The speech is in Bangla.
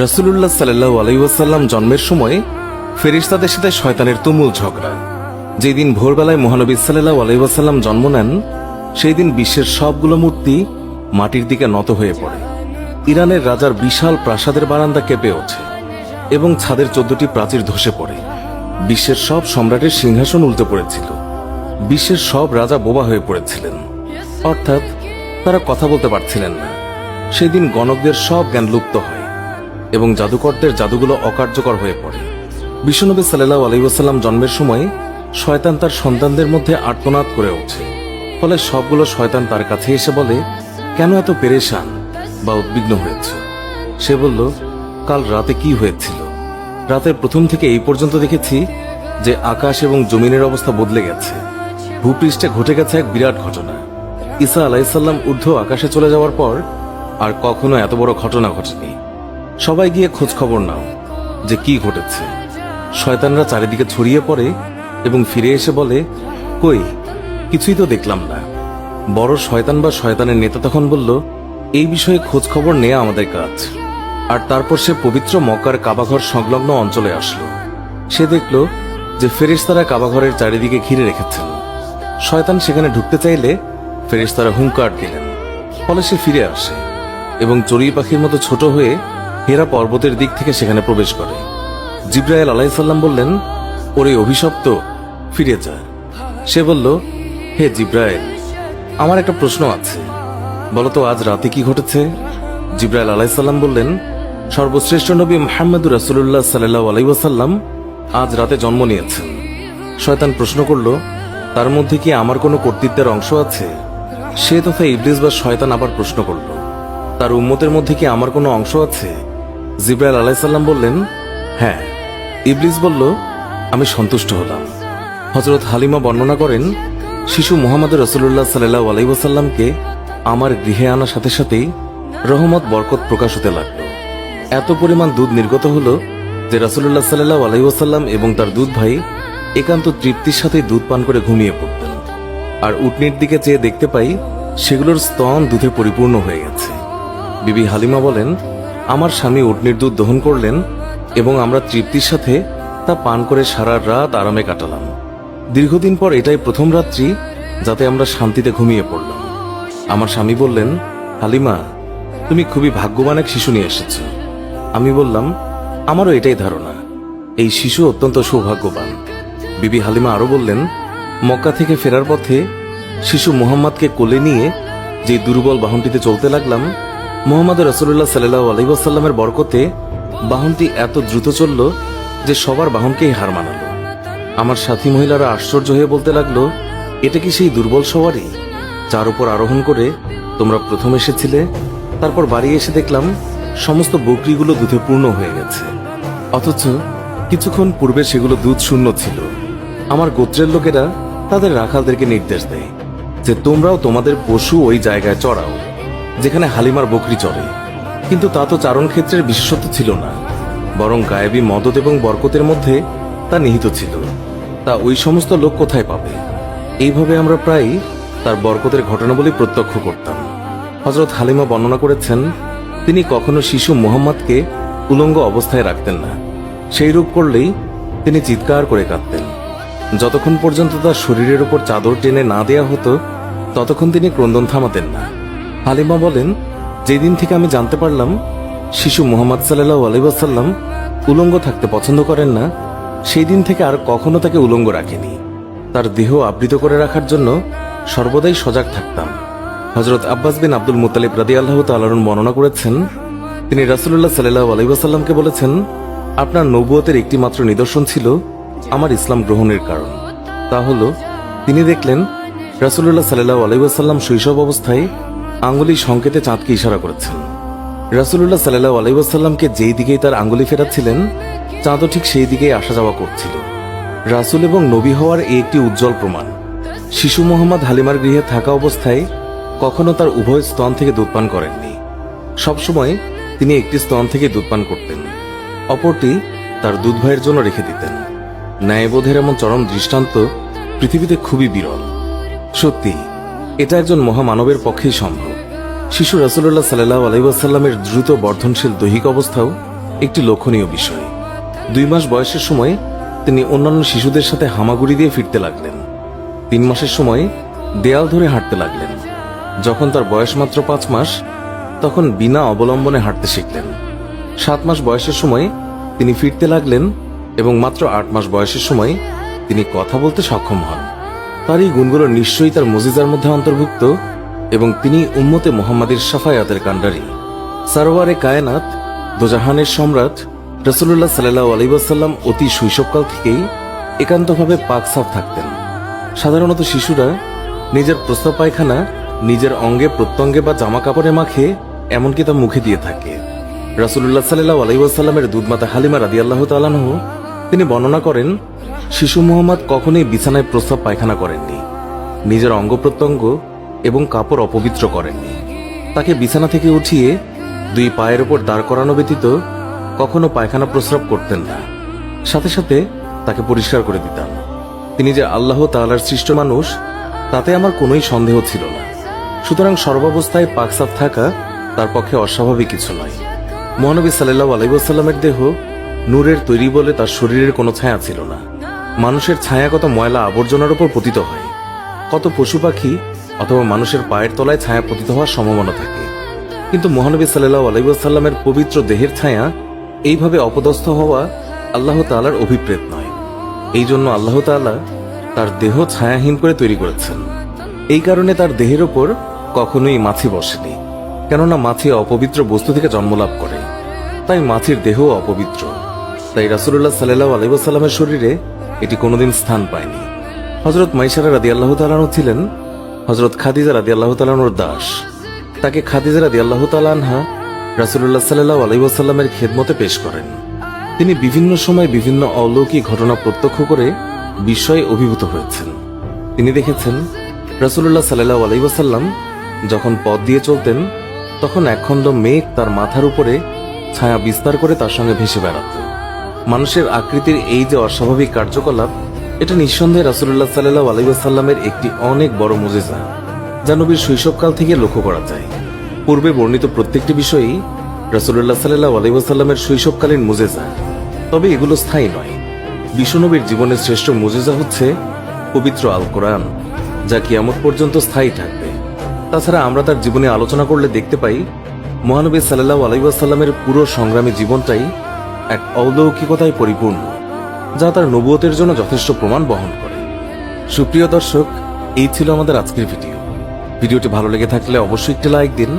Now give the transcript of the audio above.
রাসূলুল্লাহ সাল্লাল্লাহু আলাইহি ওয়াসাল্লাম জন্মের সময় ফেরেশতাদের সাথে শয়তানের তুমুল ঝগড়া। যেদিন ভোরবেলায় মহানবী সাল্লাল্লাহু আলাইহি ওয়াসাল্লাম জন্ম নেন, সেই দিন বিশ্বের সবগুলো মূর্তি মাটির দিকে নত হয়ে পড়ে। ইরানের রাজার বিশাল প্রাসাদের বারান্দা কেঁপে ওঠে এবং ছাদের 14টি প্রাচীর ধসে পড়ে। বিশ্বের সব সম্রাটের সিংহাসন উল্টে পড়েছিল। বিশ্বের সব রাজা বোবা হয়ে পড়েছিলেন, অর্থাৎ তারা কথা বলতে পারছিলেন না। সেদিন গণকদের সব জ্ঞান লুপ্ত হয় এবং জাদুকরদের জাদুগুলো অকার্যকর হয়ে পড়ে। বিশ্বনবী সাল্লাল্লাহু আলাইহি ওয়াসাল্লাম জন্মের সময় শয়তান তার সন্তানদের মধ্যে আর্তনাদ করে ওঠে। ফলে সবগুলো শয়তান তার কাছে এসে বলে, কেন এত পেরেশান বা উদ্বিগ্ন হয়েছে? সে বলল, কাল রাতে কি হয়েছিল? রাতের প্রথম থেকে এই পর্যন্ত দেখেছি যে আকাশ এবং জমিনের অবস্থা বদলে গেছে। ভূপৃষ্ঠে ঘটে গেছে এক বিরাট ঘটনা। ঈসা আলাইহিসসালাম ঊর্ধ্ব আকাশে চলে যাওয়ার পর আর কখনো এত বড় ঘটনা ঘটেনি। সবাই গিয়ে খোঁজ খবর নাও যে কি ঘটেছে। শয়তানরা চারিদিকে ছড়িয়ে পড়ে এবং ফিরে এসে বলে, কই, কিছুই তো দেখলাম না। বড় শয়তান বা শয়তানের নেতা তখন বলল, এই বিষয়ে খোঁজ খবর নেওয়া আমাদের কাজ। আর তারপর সে পবিত্র মক্কার কাবাঘর সংলগ্ন অঞ্চলে আসলো। সে দেখল যে ফেরেশতারা কাবাঘরের চারিদিকে ঘিরে রেখেছেন। শয়তান সেখানে ঢুকতে চাইলে ফেরেশতারা হুঙ্কার দিলেন। ফলে সে ফিরে আসে এবং চড়ুই পাখির মতো ছোট হয়ে হেরা পর্বতের দিক থেকে সেখানে প্রবেশ করে। জিবরাইল আলাইহিস সালাম বললেন, ওরে অভিশপ্ত, ফিরে যা। সে বলল, হে জিবরাইল, আমার একটা প্রশ্ন আছে, বলতো আজ রাতে কি ঘটেছে? জিবরাইল আলাইহিস সালাম বললেন, সর্বশ্রেষ্ঠ নবী মুহাম্মদুর রাসূলুল্লাহ সাল্লাল্লাহু আলাইহি ওয়াসাল্লাম আজ রাতে জন্ম নিয়েছেন। শয়তান প্রশ্ন করল, তার মধ্যে কি আমার কোনো কর্তৃত্বের অংশ আছে? সে তথা ইবলিস বা শয়তান আবার প্রশ্ন করল, তার উম্মতের মধ্যে কি আমার কোনো অংশ আছে? জিবরাইল আলাইহিস সালাম বললেন, হ্যাঁ। ইবলিস বলল, আমি সন্তুষ্ট হলাম। হযরত হালিমা বর্ণনা করেন, শিশু মুহাম্মদ রাসূলুল্লাহ সাল্লাল্লাহু আলাইহি ওয়াসাল্লামকে আমার গৃহে আনার সাথে সাথেই রহমত বরকত প্রকাশ হতে লাগলো। এত পরিমাণ দুধ নির্গত হলো যে রাসূলুল্লাহ সাল্লাল্লাহু আলাইহি ওয়াসাল্লাম এবং তার দুধ ভাই একান্ত তৃপ্তির সাথে দুধ পান করে ঘুমিয়ে পড়তেন। আর উটনির দিকে চেয়ে দেখতে পাই সেগুলোর স্তন দুধে পরিপূর্ণ হয়ে গেছে। বিবি হালিমা বলেন, আমার স্বামী উটনির দুধ দহন করলেন এবং আমরা তৃপ্তির সাথে তা পান করে সারা রাত আরামে কাটালাম। দীর্ঘদিন পর এটাই প্রথম রাত্রি যাতে আমরা শান্তিতে ঘুমিয়ে পড়লাম। আমার স্বামী বললেন, হালিমা, তুমি খুবই ভাগ্যবান এক শিশু নিয়ে এসেছ। আমি বললাম, আমারও এটাই ধারণা, এই শিশু অত্যন্ত সৌভাগ্যবান। বিবি হালিমা আরো বললেন, মক্কা থেকে ফেরার পথে শিশু মুহাম্মদকে কোলে নিয়ে যে দুর্বল বাহনটিতে চলতে লাগলাম, মুহাম্মদ রাসূলুল্লাহ সাল্লাল্লাহু আলাইহি ওয়াসাল্লামের বরকতে বাহনটি এত দ্রুত চলল যে সবার বাহনকেই হার মানালো। আমার সাথী মহিলারা আশ্চর্য হয়ে বলতে লাগলো, এটা কি সেই দুর্বল সওয়ারি যার উপর আরোহণ করে তোমরা প্রথম এসেছিলে? তারপর বাড়ি এসে দেখলাম সমস্ত বকরিগুলো দুধে পূর্ণ হয়ে গেছে, অথচ কিছুক্ষণ পূর্বে সেগুলো দুধ শূন্য ছিল। আমার গোত্রের লোকেরা তাদের রাখালদেরকে নির্দেশ দেয় যে তোমরাও তোমাদের পশু ওই জায়গায় চড়াও যেখানে হালিমার বকরি চড়ে। কিন্তু তা তো চারণ ক্ষেত্রের বিশেষত্ব ছিল না, বরং গায়েবী মদদ এবং বরকতের মধ্যে তা নিহিত ছিল। তা ওই সমস্ত লোক কোথায় পাবে? এইভাবে আমরা প্রায় তার বরকতের ঘটনাবলী প্রত্যক্ষ করতাম। হযরত হালিমা বর্ণনা করেছেন, তিনি কখনো শিশু মুহাম্মদকে উলঙ্গ অবস্থায় রাখতেন না। সেই রূপ করলেই তিনি চিৎকার করে কাঁদতেন। যতক্ষণ পর্যন্ত তার শরীরের উপর চাদর টেনে না দেয়া হতো ততক্ষণ তিনি ক্রন্দন থামাতেন না। হালিমা বলেন, যেদিন থেকে আমি জানতে পারলাম শিশু মুহাম্মদ সাল্লাল্লাহু আলাইহি ওয়াসাল্লাম উলঙ্গ থাকতে পছন্দ করেন না, সেই দিন থেকে আর কখনো তাকে উলঙ্গ রাখিনি। তার দেহ আবৃত করে রাখার জন্য সর্বদাই সজাগ থাকতাম। হযরত আব্বাস বিন আব্দুল মুত্তালিব রাদিয়াল্লাহু তাআলা আনহু বর্ণনা করেছেন, তিনি রাসূলুল্লাহ সাল্লাল্লাহু আলাইহি ওয়াসাল্লামকে বলেছেন, আপনার নবুয়তের একটি মাত্র নিদর্শন ছিল আমার ইসলাম গ্রহণের কারণ। তা হলো, তিনি দেখলেন রাসূলুল্লাহ সাল্লাল্লাহু আলাইহি ওয়াসাল্লাম শৈশব অবস্থায় আঙ্গুলি সংকেতে চাঁদকে ইশারা করেছেন। রাসূলুল্লাহ সাল্লাল্লাহু আলাইহি ওয়াসাল্লামকে যেই দিকেই তার আঙ্গুলি ফেরাচ্ছিলেন চাঁদও ঠিক সেই দিকেই আসা যাওয়া করছিল। রাসূল এবং নবী হওয়ার এই একটি উজ্জ্বল প্রমাণ। শিশু মুহাম্মদ হালিমার গৃহে থাকা অবস্থায় কখনো তার উভয় স্তন থেকে দুধ পান করেননি। সবসময় তিনি একটি স্তন থেকে দুধ পান করতেন, অপরটি তার দুধ ভাইয়ের জন্য রেখে দিতেন। ন্যায়বোধের এমন চরম দৃষ্টান্ত পৃথিবীতে খুবই বিরল। সত্যি এটা একজন মহামানবের পক্ষেই সম্ভব। শিশু রাসূলুল্লাহ সাল্লাল্লাহু আলাইহি ওয়াসাল্লামের দ্রুত বর্ধনশীল দৈহিক অবস্থাও একটি লক্ষণীয় বিষয়। 2 মাস বয়সের সময় তিনি অন্যান্য শিশুদের সাথে হামাগুড়ি দিয়ে ফিরতে লাগলেন। 3 মাসের সময় দেয়াল ধরে হাঁটতে লাগলেন। যখন তার বয়স মাত্র 5 মাস, তখন বিনা অবলম্বনে হাঁটতে শিখলেন। 7 মাস বয়সের সময় তিনি ফিরতে লাগলেন এবং মাত্র 8 মাস বয়সের সময় তিনি কথা বলতে সক্ষম হন। তার এই গুণগুলো নিশ্চয়ই তার মুজিজার মধ্যে অন্তর্ভুক্ত এবং তিনি উম্মতে মুহাম্মাদের শাফায়াতের কাণ্ডারী। সারওয়ারে কায়নাত, দোজাহানের সম্রাট রাসূলুল্লাহ সাল্লাল্লাহু আলাইহি ওয়াসাল্লাম অতি শৈশবকাল থেকেই একান্তভাবে পাক সাফ থাকতেন। সাধারণত শিশুরা নিজের প্রস্রাব পায়খানা নিজের অঙ্গে প্রত্যঙ্গে বা জামা কাপড়ে মাখে, এমনকি তা মুখে দিয়ে থাকে। রাসূলুল্লাহ সাল্লাল্লাহু আলাইহি ওয়াসাল্লামের দুধমাতা হালিমা রাদিয়াল্লাহু তাআলা আনহু তিনি বর্ণনা করেন, শিশু মুহাম্মদ কখনোই বিছানায় প্রস্রাব পায়খানা করেননি, নিজের অঙ্গ প্রত্যঙ্গ এবং কাপড় অপবিত্র করেননি। তাকে বিছানা থেকে উঠিয়ে 2 পায়ের উপর দাঁড় করানো ব্যতীত কখনো পায়খানা প্রস্রাব করতেন না। সাথে সাথে তাকে পরিষ্কার করে দিতাম। তিনি যে আল্লাহ তাআলার সৃষ্ট মানুষ, তাতে আমার কোনোই সন্দেহ ছিল না। সুতরাং সর্বাবস্থায় পাকসাফ থাকা তার পক্ষে অস্বাভাবিক কিছু নয়। মহানবী সাল্লাল্লাহু আলাইহি ওয়াসাল্লামের দেহ নূরের তৈরি বলে তার শরীরের কোনো ছায়া ছিল না। মানুষের ছায়া কত ময়লা আবর্জনার উপর পতিত হয়, কত পশু পাখি অথবা মানুষের পায়ের তলায় ছায়া পতিত হওয়ার সম্ভাবনা থাকে, কিন্তু মহানবী সাল্লাল্লাহু আলাইহি ওয়াসাল্লামের পবিত্র দেহের ছায়া এইভাবে অপদস্থ হওয়া আল্লাহ তাআলার অভিপ্রেত নয়। এই জন্য আল্লাহ তাআলা তার দেহ ছায়াহীন করে তৈরি করেছেন। এই কারণে তার দেহের ওপর কখনোই মাছি বসেনি, কেননা মাছি অপবিত্র বস্তু থেকে জন্মলাভ করে, তাই মাছির দেহ অপবিত্র। তাই রাসূলুল্লাহ সাল্লাল্লাহু আলাইহি ওয়াসাল্লামের শরীরে এটি কোনোদিন স্থান পায়নি। হযরত মাইসারা রাদিয়াল্লাহু তাআলা আনহা ছিলেন হযরত খাদিজা রাদিয়াল্লাহু তাআলা আনহার দাস। তাকে খাদিজা রাদিয়াল্লাহু তাআলা আনহা রাসূলুল্লাহ সাল্লাল্লাহু আলাইহি ওয়াসাল্লামের খেদমতে পেশ করেন। তিনি বিভিন্ন সময় বিভিন্ন অলৌকিক ঘটনা প্রত্যক্ষ করে বিস্ময়ে অভিভূত হয়েছেন। তিনি দেখেছেন রাসূলুল্লাহ সাল্লাল্লাহু আলাইহি ওয়াসাল্লাম যখন পথ দিয়ে চলতেন, তখন একখণ্ড মেঘ তার মাথার উপরে ছায়া বিস্তার করে তার সঙ্গে ভেসে বেড়াত। মানুষের আকৃতির এই যে অস্বাভাবিক কার্যকলাপ, এটা নিঃসন্দেহে রাসূলুল্লাহ সাল্লাল্লাহু আলাইহি ওয়াসাল্লামের একটি অনেক বড় মুজিজা, যা নবীর শৈশবকাল থেকে লক্ষ্য করা যায়। পূর্বে বর্ণিত প্রত্যেকটি বিষয়ই রাসূলুল্লাহ সাল্লাল্লাহু আলাইহি ওয়াসাল্লামের শৈশবকালীন মুজিজা, তবে এগুলো স্থায়ী নয়। বিশ্বনবীর জীবনের শ্রেষ্ঠ মুজিজা হচ্ছে পবিত্র আল কোরআন, যা কিয়ামত পর্যন্ত স্থায়ী থাকবে। তাছাড়া আমরা তার জীবনে আলোচনা করলে দেখতে পাই, মহানবী সাল্লাল্লাহু আলাইহি ওয়াসাল্লামের পুরো সংগ্রামী জীবনটাই এক অলৌকিকতায় পরিপূর্ণ, যা তার নবুয়তের জন্য যথেষ্ট প্রমাণ বহন করে। সুপ্রিয় দর্শক, এই ছিল আমাদের আজকের ভিডিওটি ভালো লেগে থাকলে অবশ্যই একটি লাইক দিন